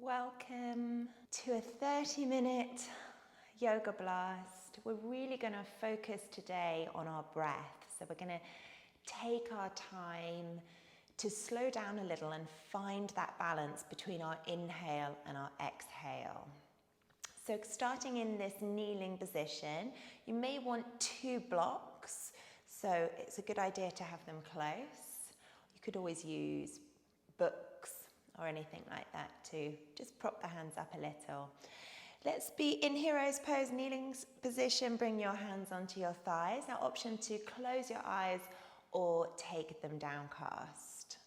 Welcome to a 30-minute yoga blast. We're really going to focus today on our breath. So we're going to take our time to slow down a little and find that balance between our inhale and our exhale. So starting in this kneeling position, you may want 2 blocks. So it's a good idea to have them close. You could always use books or anything like that to just prop the hands up a little. Let's be in hero's pose, kneeling position. Bring your hands onto your thighs. Now, option to close your eyes or take them downcast.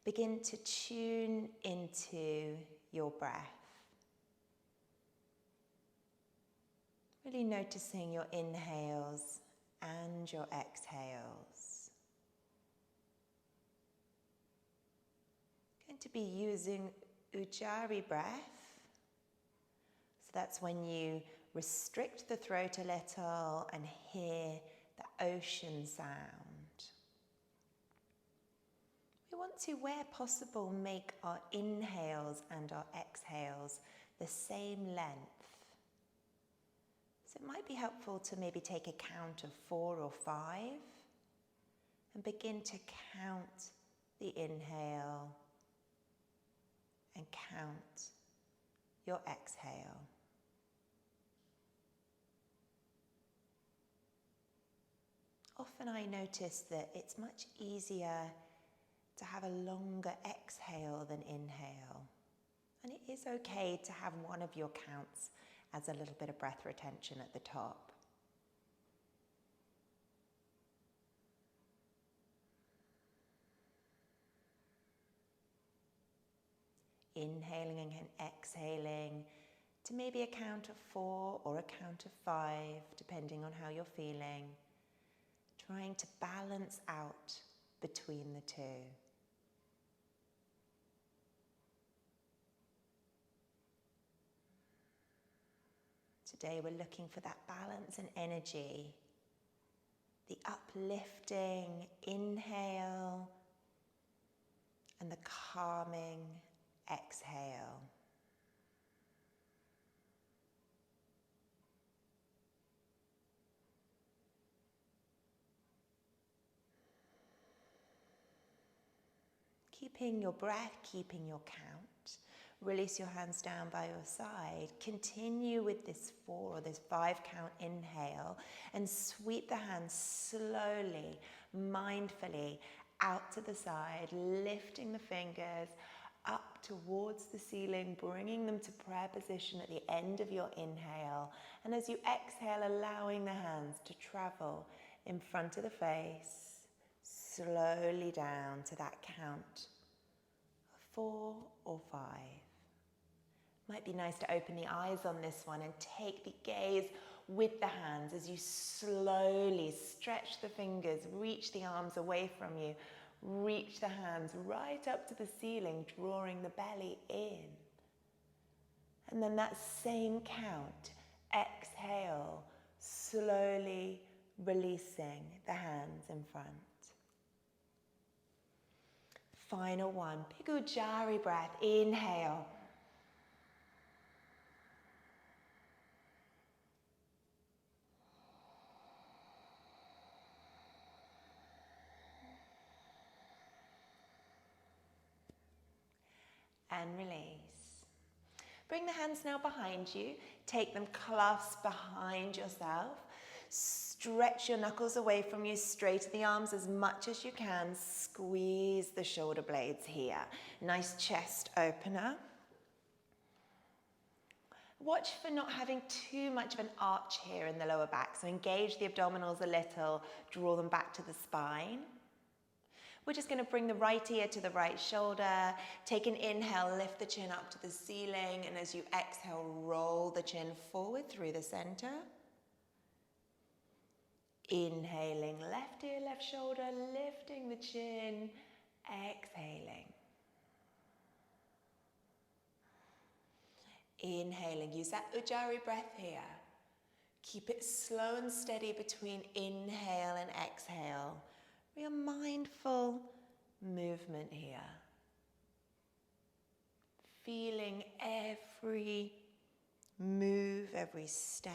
Begin to tune into your breath. Really noticing your inhales and your exhales. To be using Ujjayi breath. So that's when you restrict the throat a little and hear the ocean sound. We want to, where possible, make our inhales and our exhales the same length. So it might be helpful to maybe take a count of 4 or 5 and begin to count the inhale and count your exhale. Often I notice that it's much easier to have a longer exhale than inhale. And it is okay to have one of your counts as a little bit of breath retention at the top. Inhaling and exhaling to maybe a count of 4 or a count of 5, depending on how you're feeling. Trying to balance out between the two. Today we're looking for that balance and energy. The uplifting inhale and the calming exhale. Keeping your breath, keeping your count. Release your hands down by your side. Continue with this 4 or this 5 count inhale and sweep the hands slowly, mindfully out to the side, lifting the fingers up towards the ceiling, bringing them to prayer position at the end of your inhale. And as you exhale, allowing the hands to travel in front of the face, slowly down to that count of 4 or 5. Might be nice to open the eyes on this one and take the gaze with the hands as you slowly stretch the fingers, reach the arms away from you. Reach the hands right up to the ceiling, drawing the belly in. And then that same count, exhale, slowly releasing the hands in front. Final one, big Ujjayi breath, inhale. And release. Bring the hands now behind you. Take them clasped behind yourself. Stretch your knuckles away from you, straighten the arms as much as you can. Squeeze the shoulder blades here. Nice chest opener. Watch for not having too much of an arch here in the lower back. So engage the abdominals a little, draw them back to the spine. We're just going to bring the right ear to the right shoulder. Take an inhale, lift the chin up to the ceiling. And as you exhale, roll the chin forward through the center. Inhaling, left ear, left shoulder, lifting the chin. Exhaling. Inhaling, use that Ujjayi breath here. Keep it slow and steady between inhale and exhale. Real mindful movement here. feeling every move, every step.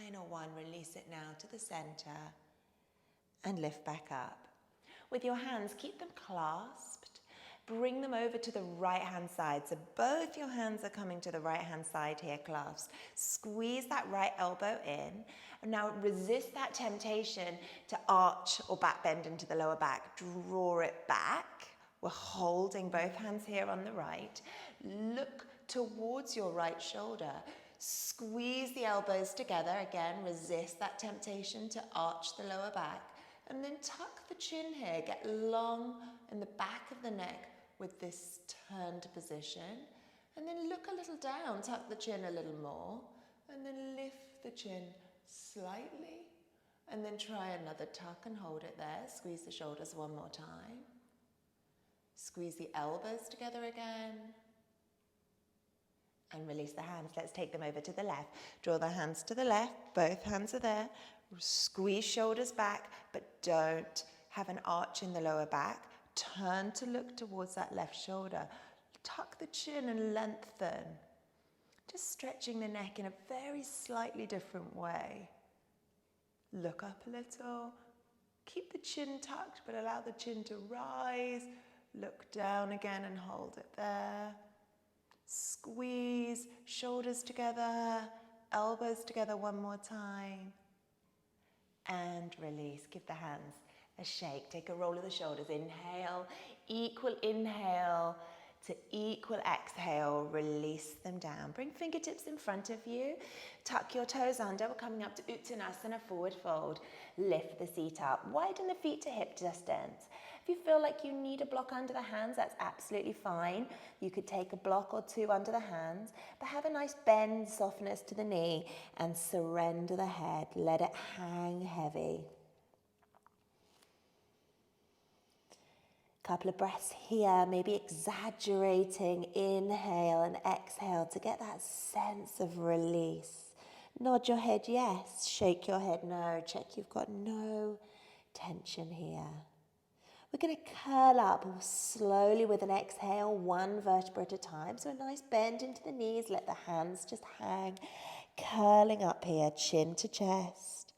Final one, release it now to the center and lift back up. With your hands, keep them clasped. Bring them over to the right-hand side. So both your hands are coming to the right-hand side here, clasped. Squeeze that right elbow in. And now resist that temptation to arch or back bend into the lower back. Draw it back. We're holding both hands here on the right. Look towards your right shoulder. Squeeze the elbows together. Again, resist that temptation to arch the lower back. And then tuck the chin here. Get long in the back of the neck with this turned position. And then look a little down. Tuck the chin a little more. And then lift the chin slightly. And then try another tuck and hold it there. Squeeze the shoulders one more time. Squeeze the elbows together again. And release the hands. Let's take them over to the left. Draw the hands to the left. Both hands are there. Squeeze shoulders back, but don't have an arch in the lower back. Turn to look towards that left shoulder. Tuck the chin and lengthen. Just stretching the neck in a very slightly different way. Look up a little. Keep the chin tucked, but allow the chin to rise. Look down again and hold it there. Squeeze, shoulders together, elbows together one more time. And release. Give the hands a shake. Take a roll of the shoulders. Inhale, equal inhale to equal exhale. Release them down. Bring fingertips in front of you. Tuck your toes under. We're coming up to Uttanasana, forward fold. Lift the seat up. Widen the feet to hip distance. If you feel like you need a block under the hands, that's absolutely fine. You could take a block or two under the hands, but have a nice bend, softness to the knee, and surrender the head. Let it hang heavy. Couple of breaths here, maybe exaggerating inhale and exhale to get that sense of release. Nod your head yes, shake your head no, check you've got no tension here. We're going to curl up slowly with an exhale, one vertebra at a time. So a nice bend into the knees, let the hands just hang, curling up here, chin to chest,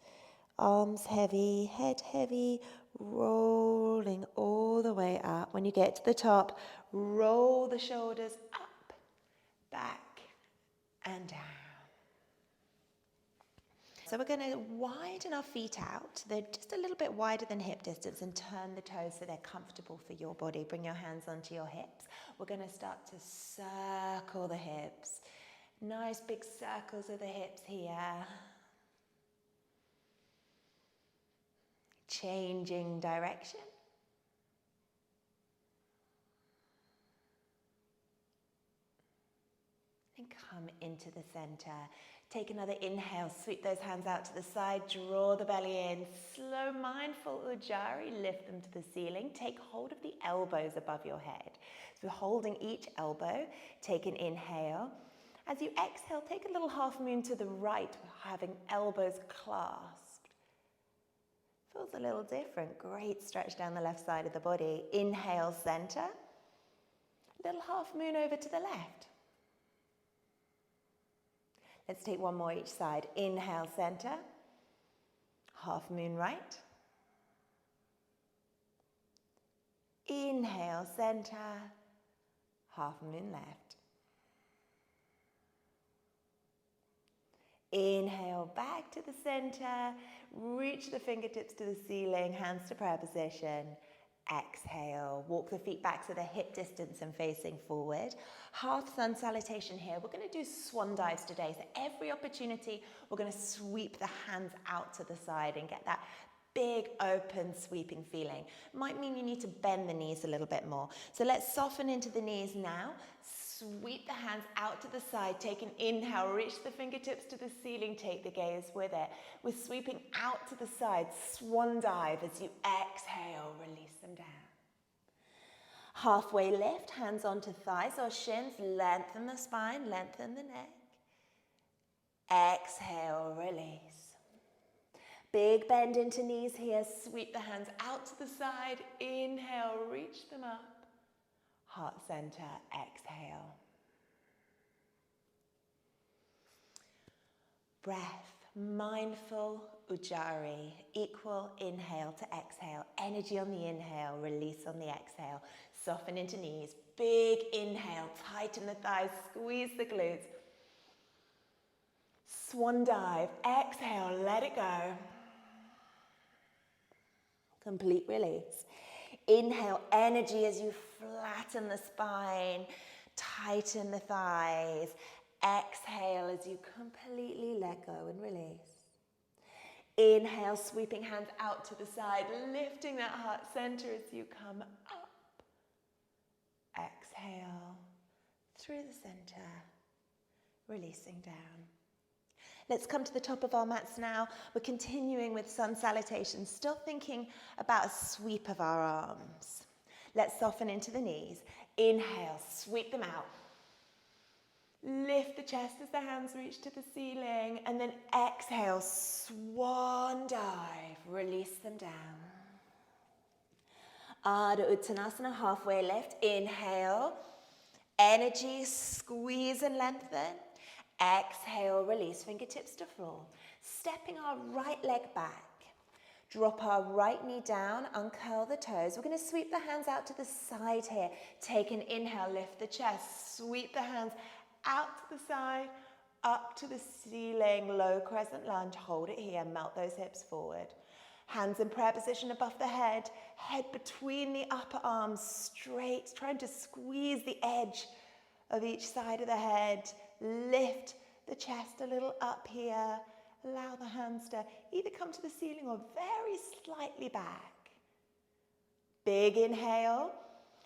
arms heavy, head heavy, rolling all the way up. When you get to the top, roll the shoulders up, back, and down. So we're going to widen our feet out. They're just a little bit wider than hip distance, and turn the toes so they're comfortable for your body. Bring your hands onto your hips. We're going to start to circle the hips. Nice big circles of the hips here. Changing direction. And come into the center. Take another inhale, sweep those hands out to the side, draw the belly in. Slow, mindful Ujjayi, lift them to the ceiling. Take hold of the elbows above your head. So we're holding each elbow. Take an inhale. As you exhale, take a little half moon to the right, having elbows clasped. Feels a little different. Great stretch down the left side of the body. Inhale, center. Little half moon over to the left. Let's take one more each side. Inhale, center. Half moon right. Inhale, center. Half moon left. Inhale, back to the center. Reach the fingertips to the ceiling, hands to prayer position. Exhale, walk the feet back so they're hip distance and facing forward. Half sun salutation here. We're going to do swan dives today. So every opportunity, we're going to sweep the hands out to the side and get that big open sweeping feeling. Might mean you need to bend the knees a little bit more. So let's soften into the knees now. Sweep the hands out to the side. Take an inhale, reach the fingertips to the ceiling, take the gaze with it. We're sweeping out to the side, swan dive. As you exhale, release them down. Halfway lift, hands onto thighs or shins, lengthen the spine, lengthen the neck. Exhale, release. Big bend into knees here, sweep the hands out to the side. Inhale, reach them up. heart center, exhale. Breath, mindful Ujjayi, equal inhale to exhale. Energy on the inhale, release on the exhale. Soften into knees, big inhale, tighten the thighs, squeeze the glutes. Swan dive, exhale, let it go. Complete release. Inhale, energy as you flatten the spine, tighten the thighs. Exhale as you completely let go and release. Inhale, sweeping hands out to the side, lifting that heart center as you come up. Exhale, through the center, releasing down. Let's come to the top of our mats now. We're continuing with sun salutations, still thinking about a sweep of our arms. Let's soften into the knees. Inhale, sweep them out. Lift the chest as the hands reach to the ceiling, and then exhale, swan dive, release them down. Ardha Uttanasana, halfway lift. Inhale, energy, squeeze and lengthen. Exhale, release, fingertips to floor. Stepping our right leg back. Drop our right knee down, uncurl the toes. We're going to sweep the hands out to the side here. Take an inhale, lift the chest, sweep the hands out to the side, up to the ceiling, low crescent lunge. Hold it here, melt those hips forward. Hands in prayer position above the head, head between the upper arms, straight, trying to squeeze the edge of each side of the head. Lift the chest a little up here. Allow the hands to either come to the ceiling or very slightly back. Big inhale.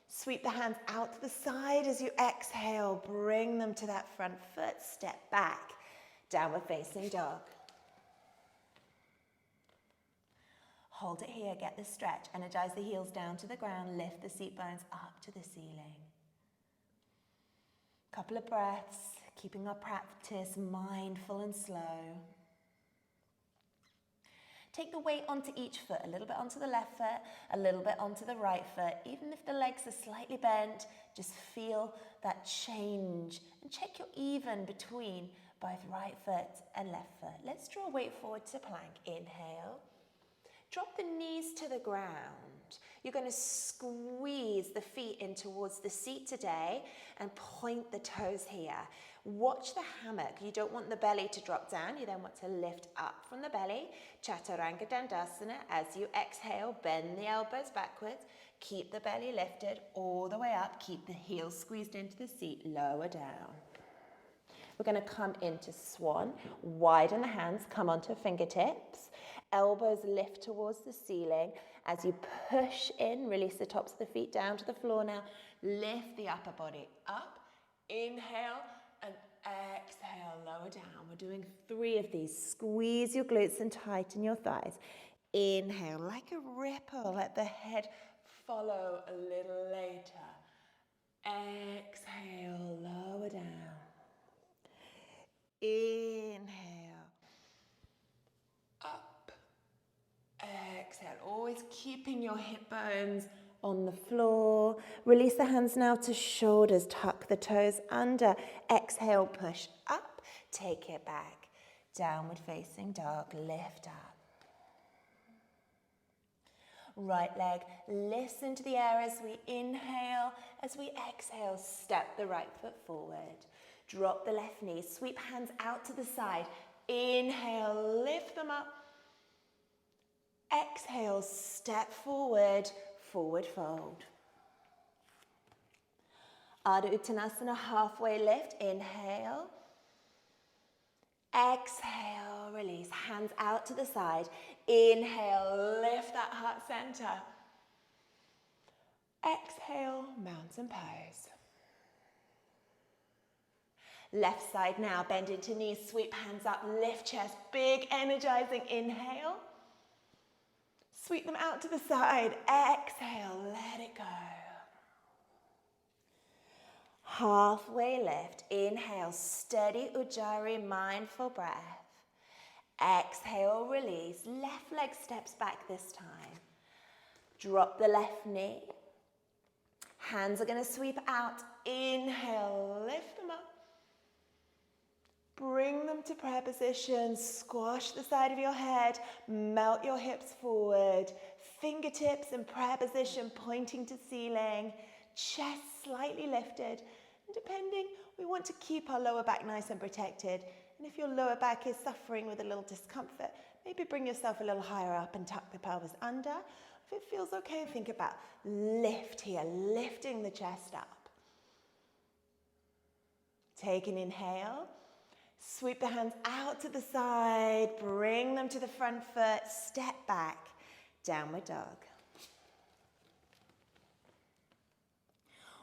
Sweep the hands out to the side as you exhale. Bring them to that front foot. Step back. Downward facing dog. Hold it here. Get the stretch. Energize the heels down to the ground. Lift the seat bones up to the ceiling. Couple of breaths. Keeping our practice mindful and slow. Take the weight onto each foot, a little bit onto the left foot, a little bit onto the right foot. Even if the legs are slightly bent, just feel that change and check you're even between both right foot and left foot. Let's draw weight forward to plank. Inhale. Drop the knees to the ground. You're going to squeeze the feet in towards the seat today and point the toes here. Watch the hammock. You don't want the belly to drop down. You then want to lift up from the belly. Chaturanga Dandasana. As you exhale, bend the elbows backwards. Keep the belly lifted all the way up. Keep the heels squeezed into the seat. Lower down. We're going to come into swan. Widen the hands. Come onto fingertips. Elbows lift towards the ceiling. As you push in, release the tops of the feet down to the floor now. Lift the upper body up. Inhale and exhale, lower down. We're doing 3 of these. Squeeze your glutes and tighten your thighs. Inhale like a ripple. Let the head follow a little later. Exhale, lower down. Inhale. Up. Exhale. Always keeping your hip bones on the floor. Release the hands now to shoulders. Tuck the toes under. Exhale, push up. Take it back. Downward facing dog. Lift up. Right leg lifts into the air as we inhale. As we exhale, step the right foot forward. Drop the left knee. Sweep hands out to the side. Inhale, lift them up. Exhale, step forward, forward fold. Ardha Uttanasana, halfway lift. Inhale. Exhale, release. Hands out to the side. Inhale, lift that heart center. Exhale, mountain pose. Left side now, bend into knees, sweep hands up, lift chest, big energizing inhale. Sweep them out to the side. Exhale, let it go. Halfway lift. Inhale, steady Ujjayi, mindful breath. Exhale, release. Left leg steps back this time. Drop the left knee. Hands are going to sweep out. Inhale, lift them up. Bring them to prayer position. Squash the side of your head. Melt your hips forward. Fingertips in prayer position, pointing to ceiling. Chest slightly lifted. And depending, we want to keep our lower back nice and protected. And if your lower back is suffering with a little discomfort, maybe bring yourself a little higher up and tuck the pelvis under. If it feels okay, think about lift here, lifting the chest up. Take an inhale. Sweep the hands out to the side. Bring them to the front foot. Step back. Downward dog.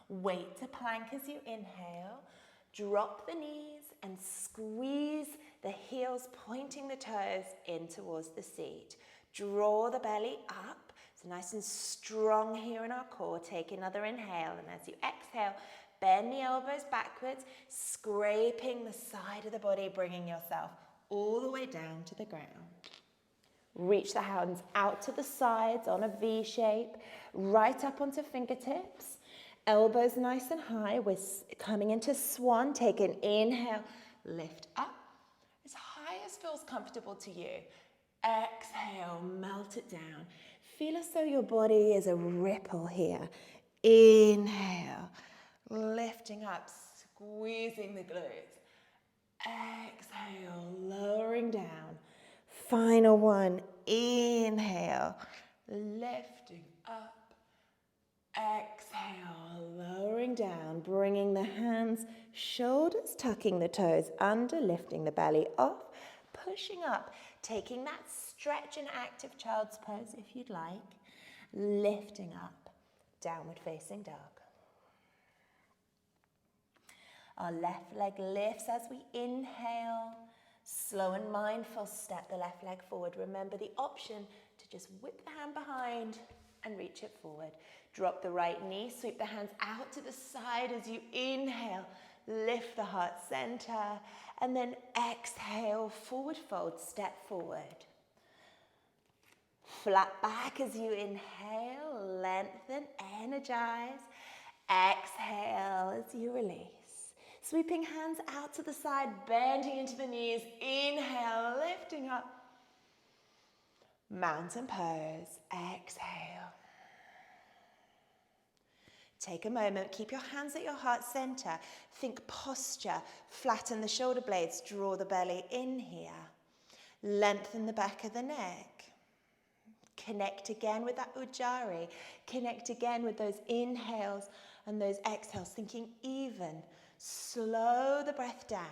Weight to plank as you inhale. Drop the knees and squeeze the heels, pointing the toes in towards the seat. Draw the belly up. So nice and strong here in our core. Take another inhale, and as you exhale, bend the elbows backwards, scraping the side of the body, bringing yourself all the way down to the ground. Reach the hands out to the sides on a V shape, right up onto fingertips. Elbows nice and high. We're coming into swan. Take an inhale, lift up as high as feels comfortable to you. Exhale, melt it down. Feel as though your body is a ripple here. Inhale, lifting up, squeezing the glutes. Exhale, lowering down. Final one, inhale, lifting up. Exhale, lowering down, bringing the hands, shoulders, tucking the toes under, lifting the belly off, pushing up, taking that stretch and active child's pose if you'd like, lifting up, downward facing dog. Our left leg lifts as we inhale. Slow and mindful, step the left leg forward. Remember the option to just whip the hand behind and reach it forward. Drop the right knee, sweep the hands out to the side as you inhale. Lift the heart center, and then exhale, forward fold, step forward. Flat back as you inhale, lengthen, energize. Exhale as you release. Sweeping hands out to the side, bending into the knees. Inhale, lifting up. Mountain pose. Exhale. Take a moment, keep your hands at your heart center. Think posture, flatten the shoulder blades, draw the belly in here. Lengthen the back of the neck. Connect again with that Ujjayi. Connect again with those inhales and those exhales, thinking even. Slow the breath down.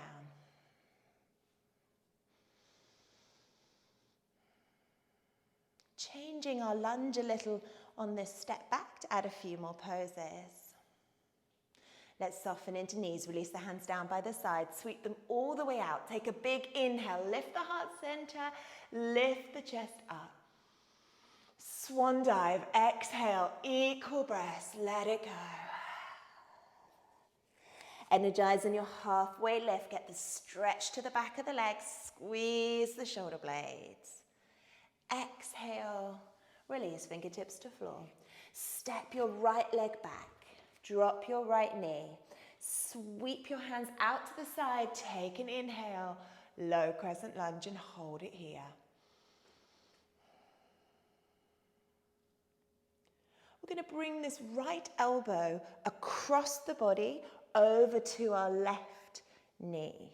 Changing our lunge a little on this step back to add a few more poses. Let's soften into knees, release the hands down by the side, sweep them all the way out. Take a big inhale, lift the heart center, lift the chest up. Swan dive, exhale, equal breaths, let it go. Energize in your halfway lift, get the stretch to the back of the legs, squeeze the shoulder blades. Exhale, release fingertips to floor. Step your right leg back, drop your right knee. Sweep your hands out to the side, take an inhale, low crescent lunge and hold it here. We're going to bring this right elbow across the body over to our left knee.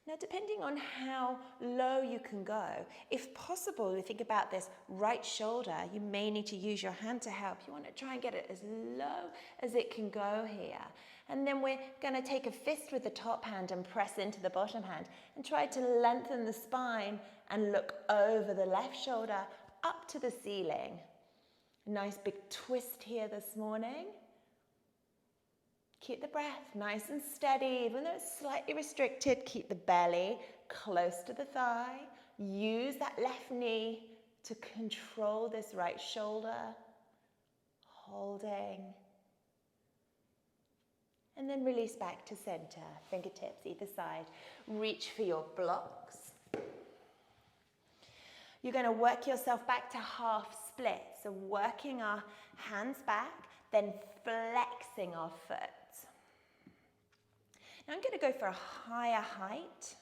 Now, depending on how low you can go, if possible, you think about this right shoulder, you may need to use your hand to help. You want to try and get it as low as it can go here. And then we're going to take a fist with the top hand and press into the bottom hand and try to lengthen the spine and look over the left shoulder up to the ceiling. A nice big twist here this morning. Keep the breath nice and steady, even though it's slightly restricted. Keep the belly close to the thigh. Use that left knee to control this right shoulder. Holding. And then release back to center. Fingertips either side. Reach for your blocks. You're going to work yourself back to half split. So working our hands back, then flexing our foot. Now I'm going to go for a higher height.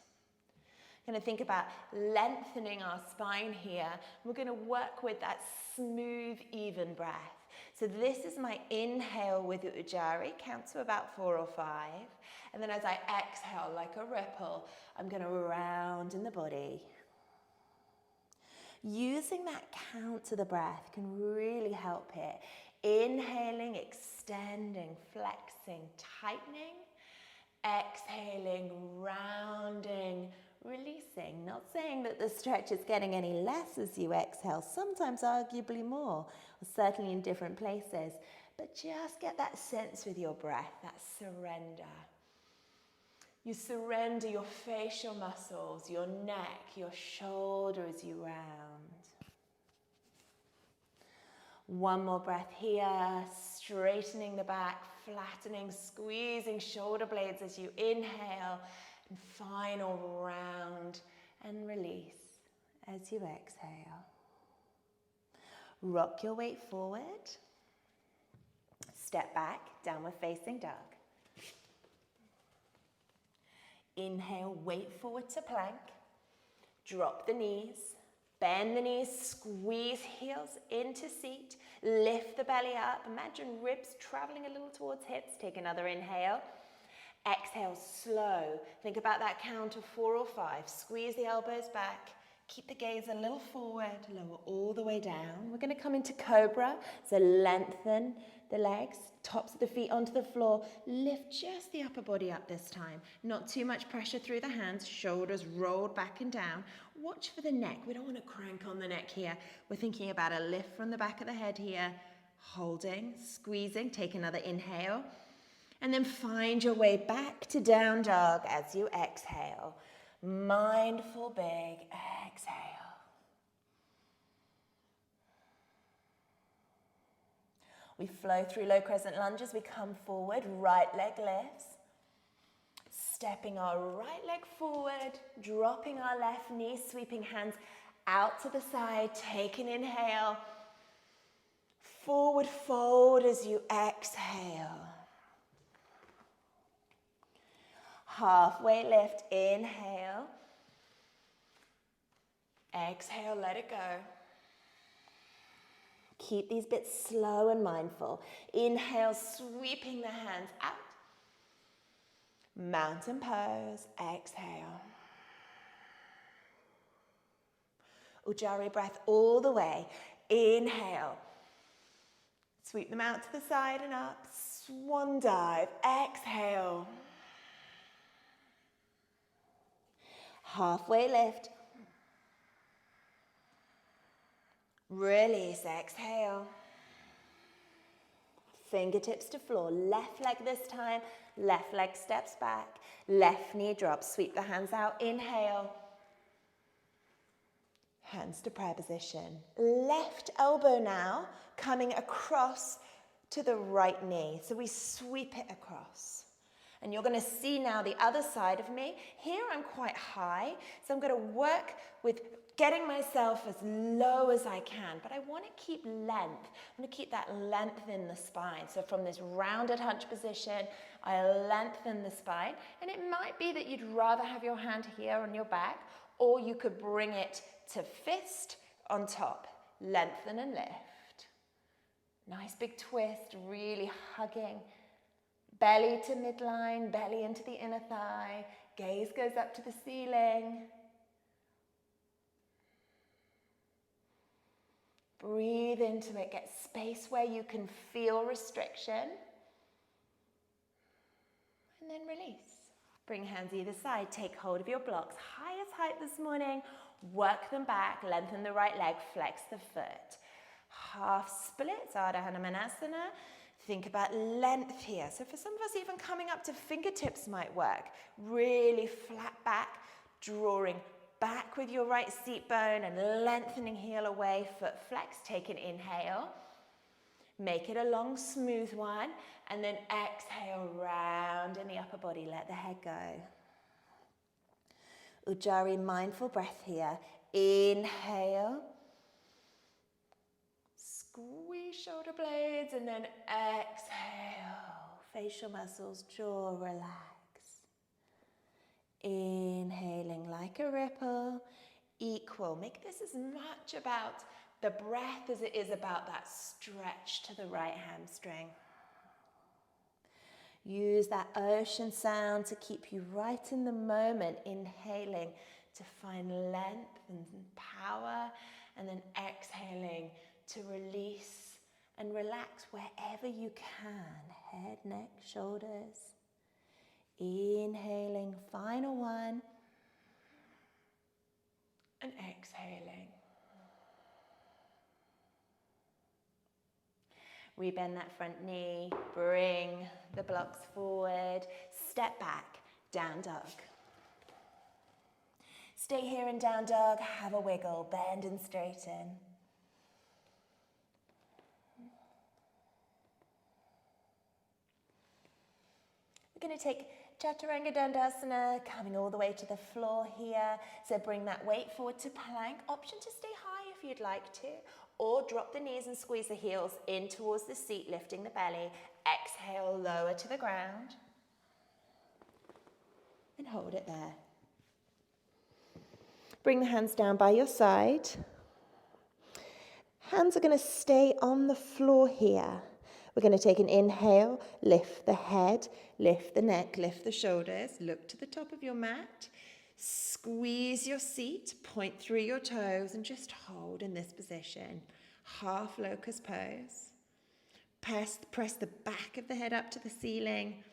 I'm going to think about lengthening our spine here. We're going to work with that smooth, even breath. So this is my inhale with Ujjayi, count to about 4 or 5. And then as I exhale like a ripple, I'm going to round in the body. Using that count to the breath can really help here. Inhaling, extending, flexing, tightening. Exhaling, rounding, releasing. Not saying that the stretch is getting any less as you exhale, sometimes arguably more, or certainly in different places. But just get that sense with your breath, that surrender. You surrender your facial muscles, your neck, your shoulder as you round. One more breath here, straightening the back, flattening, squeezing shoulder blades as you inhale, and final round and release as you exhale. Rock your weight forward, step back, downward facing dog. Inhale, weight forward to plank, drop the knees. Bend the knees, squeeze heels into seat, lift the belly up. Imagine ribs traveling a little towards hips. Take another inhale. Exhale, slow. Think about that count of 4 or 5. Squeeze the elbows back. Keep the gaze a little forward, lower all the way down. We're going to come into cobra. So lengthen the legs, tops of the feet onto the floor. Lift just the upper body up this time. Not too much pressure through the hands. Shoulders rolled back and down. Watch for the neck. We don't want to crank on the neck here. We're thinking about a lift from the back of the head here. Holding, squeezing. Take another inhale. And then find your way back to down dog as you exhale. Mindful big exhale. We flow through low crescent lunges. We come forward, right leg lifts. Stepping our right leg forward, dropping our left knee, sweeping hands out to the side. Take an inhale. Forward fold as you exhale. Halfway lift, inhale. Exhale, let it go. Keep these bits slow and mindful. Inhale, sweeping the hands out. Mountain pose, exhale. Ujjayi breath all the way. Inhale. Sweep them out to the side and up. Swan dive, exhale. Halfway lift. Release, exhale. Fingertips to floor, left leg this time, left leg steps back, left knee drops, sweep the hands out, inhale. Hands to prayer position. Left elbow now, coming across to the right knee. So we sweep it across. And you're going to see now the other side of me. Here I'm quite high, so I'm going to work with getting myself as low as I can, but I want to keep length. I want to keep that length in the spine. So from this rounded hunch position, I lengthen the spine, and it might be that you'd rather have your hand here on your back, or you could bring it to fist on top. Lengthen and lift. Nice big twist, really hugging. Belly to midline, belly into the inner thigh. Gaze goes up to the ceiling. Breathe into it, get space where you can feel restriction. And then release. Bring hands either side, take hold of your blocks. Highest height this morning, work them back, lengthen the right leg, flex the foot. Half splits, Ardha Hanumanasana. Think about length here. So for some of us, even coming up to fingertips might work. Really flat back, drawing back with your right seat bone and lengthening heel away, foot flex. Take an inhale. Make it a long, smooth one. And then exhale, round in the upper body. Let the head go. Ujjayi mindful breath here. Inhale. Squeeze shoulder blades and then exhale. Facial muscles, jaw relax. Inhaling like a ripple. Equal. Make this as much about the breath as it is about that stretch to the right hamstring. Use that ocean sound to keep you right in the moment, inhaling to find length and power, and then exhaling to release and relax wherever you can. Head, neck, shoulders. Inhaling, final one, and exhaling. Rebend that front knee, bring the blocks forward, step back, down dog. Stay here in down dog, have a wiggle, bend and straighten. We're going to take Chaturanga Dandasana, coming all the way to the floor here. So bring that weight forward to plank. Option to stay high if you'd like to, or drop the knees and squeeze the heels in towards the seat, lifting the belly. Exhale, lower to the ground. And hold it there. Bring the hands down by your side. Hands are going to stay on the floor here. We're going to take an inhale, lift the head, lift the neck, lift the shoulders, look to the top of your mat, squeeze your seat, point through your toes, and just hold in this position. Half locust pose. Press the back of the head up to the ceiling.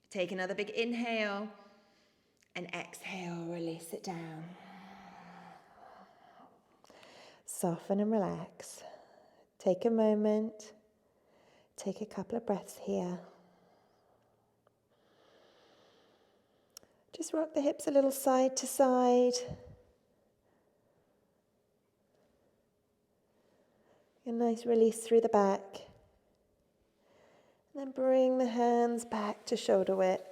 Take another big inhale, and exhale, release it down. Soften and relax. Take a moment. Take a couple of breaths here. Just rock the hips a little side to side. A nice release through the back. And then bring the hands back to shoulder width.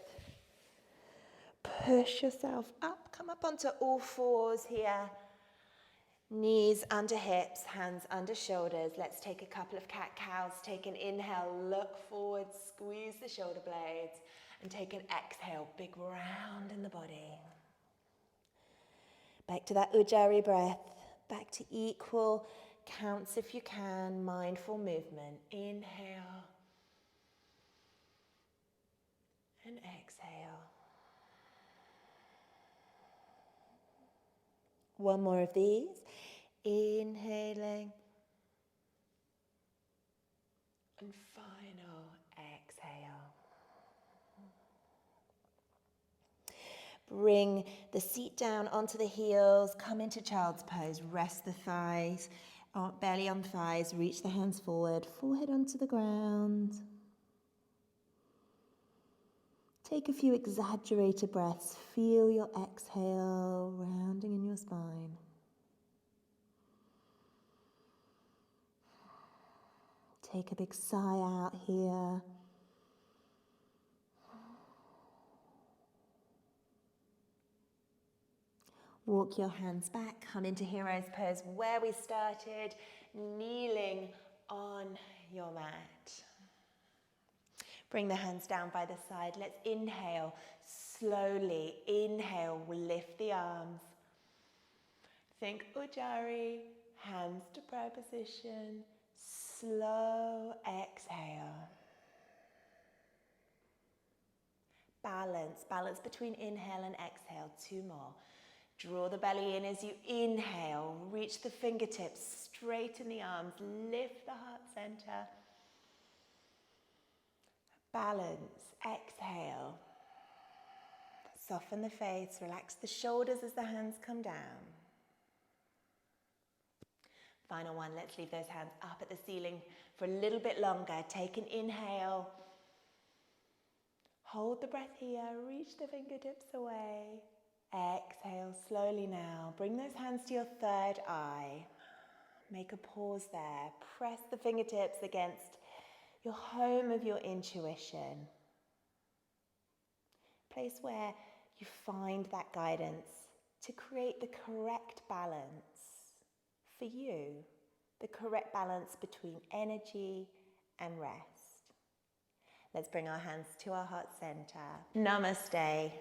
Push yourself up. Come up onto all fours here. Knees under hips, hands under shoulders. Let's take a couple of cat-cows. Take an inhale, look forward, squeeze the shoulder blades. And take an exhale, big round in the body. Back to that Ujjayi breath. Back to equal counts if you can. Mindful movement. Inhale. And exhale. One more of these. Inhaling. And final exhale. Bring the seat down onto the heels. Come into child's pose. Rest the thighs. Belly on thighs. Reach the hands forward. Forehead onto the ground. Take a few exaggerated breaths. Feel your exhale rounding in your spine. Take a big sigh out here. Walk your hands back. Come into hero's pose where we started, kneeling on your mat. Bring the hands down by the side. Let's inhale slowly. Inhale, we'll lift the arms. Think Ujjayi, hands to prayer position. Slow exhale. Balance between inhale and exhale. Two more. Draw the belly in as you inhale. Reach the fingertips, straighten the arms, lift the heart center. Balance, exhale. Soften the face, relax the shoulders as the hands come down. Final one, let's leave those hands up at the ceiling for a little bit longer. Take an inhale. Hold the breath here, reach the fingertips away. Exhale slowly now. Bring those hands to your third eye. Make a pause there. Press the fingertips against your home of your intuition. Place where you find that guidance to create the correct balance for you, the correct balance between energy and rest. Let's bring our hands to our heart center. Namaste.